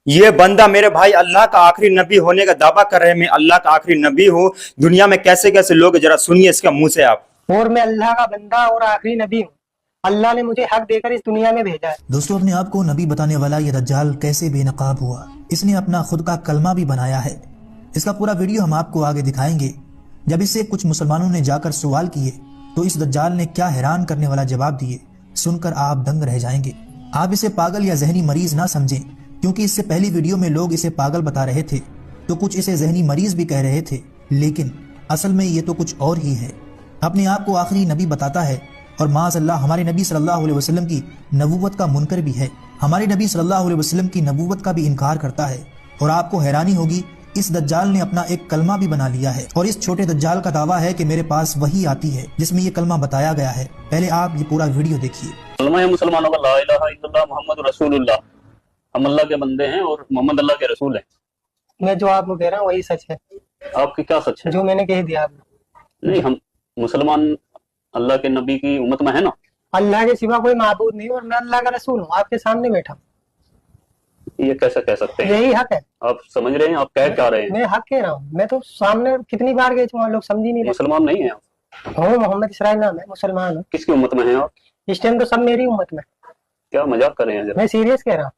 ये बंदा मेरे भाई अल्लाह का आखिरी नबी होने का दावा कर रहे हैं। मैं अल्लाह का आखिरी नबी हूँ। दुनिया में कैसे कैसे लोग, जरा सुनिए इसका मुंह से आप। और मैं अल्लाह का बंदा और आखिरी नबी हूँ। अल्लाह ने मुझे हक देकर इस दुनिया में भेजा है। दोस्तों, अपने आप को नबी बताने वाला ये दज्जाल कैसे बेनकाब हुआ, इसने अपना खुद का कलमा भी बनाया है। इसका पूरा वीडियो हम आपको आगे दिखाएंगे। जब इससे कुछ मुसलमानों ने जाकर सवाल किए तो इस दज्जाल ने क्या हैरान करने वाला जवाब दिए, सुनकर आप दंग रह जाएंगे। आप इसे पागल या जहनी मरीज ना समझें, क्योंकि इससे पहली वीडियो में लोग इसे पागल बता रहे थे तो कुछ इसे जहनी मरीज भी कह रहे थे, लेकिन असल में ये तो कुछ और ही है। अपने आप को आखिरी नबी बताता है और माज़अल्लाह हमारे नबी सल्लल्लाहु अलैहि वसल्लम की नबूवत का मुनकर भी है। हमारे नबी सल्लल्लाहु अलैहि वसल्लम की नबूवत का भी इनकार करता है। और आपको हैरानी होगी, इस दज्जाल ने अपना एक कलमा भी बना लिया है। और इस छोटे दज्जाल का दावा है कि मेरे पास वही आती है जिसमें ये कलमा बताया गया है। पहले आप ये पूरा वीडियो देखिए। कलमा है मुसलमानों का, ला इलाहा इल्लल्लाह मुहम्मद रसूलुल्लाह। हम अल्लाह के बंदे हैं और मोहम्मद अल्लाह के रसूल हैं। मैं जो आपको कह रहा हूँ वही सच है। आपकी क्या सच है? जो मैंने कह दिया आपने। नहीं, हम मुसलमान अल्लाह के नबी की उम्मत में है ना। अल्लाह के सिवा कोई माबूद नहीं और मैं अल्लाह का रसूल हूँ, आपके सामने बैठा हूँ। ये कैसे कह सकते हैं? यही हक है। आप समझ रहे हैं? आप कह क्या रहे हैं? मैं हक कह रहा हूँ। मैं तो सामने कितनी बार गए थे, लोग समझ ही नहीं रहे। मुसलमान नहीं है आप? हूँ, मोहम्मद इसराइल नाम है, मुसलमान हूँ। किसकी उम्मत में हैं आप? इस टाइम तो सब मेरी उम्मत में। क्या मजाक कर रहे हैं? जरा मैं सीरियस कह रहा हूँ,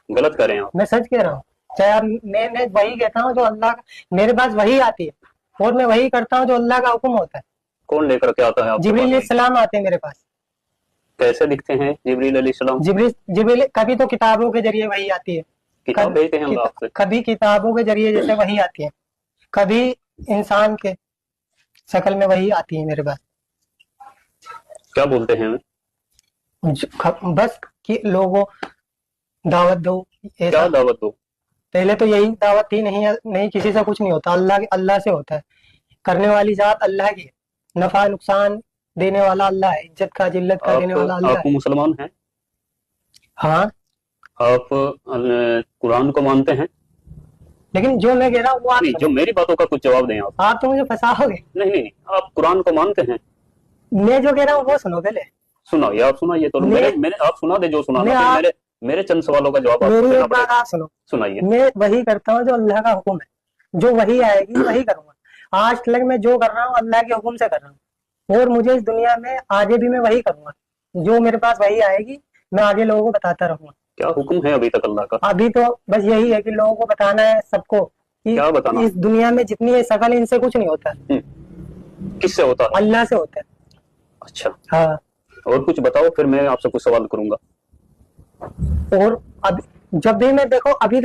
गलत कर रहे हैं आप। मैं सच कह रहा हूँ। चाहे आप, मैं वही कहता हूँ जो अल्लाह मेरे पास वही आती है और मैं वही करता हूँ जो अल्लाह का हुक्म होता है। कौन लेकर के आता है आपके जिब्रील पास? अलैहिस्सलाम आते हैं मेरे पास। कैसे दिखते हैं जिब्रील अलैहिस्सलाम? जिब्रील कभी तो किताबों के जरिए वही आती है, किताब भेजते हैं हम आपसे? कभी किताबों के जरिए जैसे वही आती है, कभी इंसान के शक्ल में वही आती है मेरे पास। क्या बोलते हैं? बस कि लोगों दावत दो। क्या दावत दो? पहले तो यही दावत थी, नहीं किसी से कुछ नहीं होता, अल्लाह से होता है। करने वाली जात अल्लाह की है, नफा नुकसान देने वाला अल्लाह है, इज्जत का जिल्लत का देने वाला अल्लाह आप है। मुसलमान हैं? हाँ, आप कुरान को मानते हैं? लेकिन जो मैं कह रहा हूँ वो आप नहीं, जो मेरी बातों का कुछ जवाब दें आप। आप तो मुझे फंसाओगे। नहीं नहीं, आप कुरान को मानते हैं? मैं जो कह रहा हूँ वो सुनो पहले। सुनाइए, आप सुनाइए तो। मेरे आप सुना दे जो सुनाना। मेरे चंद सवालों का जवाब आपको मेरी देना एक बात पड़ेगा। आप सुनो। सुनाइए। मैं वही करता हूँ जो अल्लाह का हुक्म है, जो वही आएगी वही करूंगा। आज तक मैं जो कर रहा हूँ अल्लाह के हुक्म से कर रहा हूँ और मुझे इस दुनिया में आगे भी मैं वही करूंगा। जो मेरे पास वही आएगी मैं आगे लोगों को बताता रहूंगा। क्या हुक्म है अभी तक अल्लाह का? अभी तो बस यही है कि लोगों को बताना है सबको कि क्या बताना? इस दुनिया में जितनी ये शकल, इनसे कुछ नहीं होता। किससे होता है? अल्लाह से होता है। अच्छा, हाँ। और कुछ बताओ, फिर मैं आपसे कुछ सवाल करूंगा। और अब जब भी मैं देखो अभी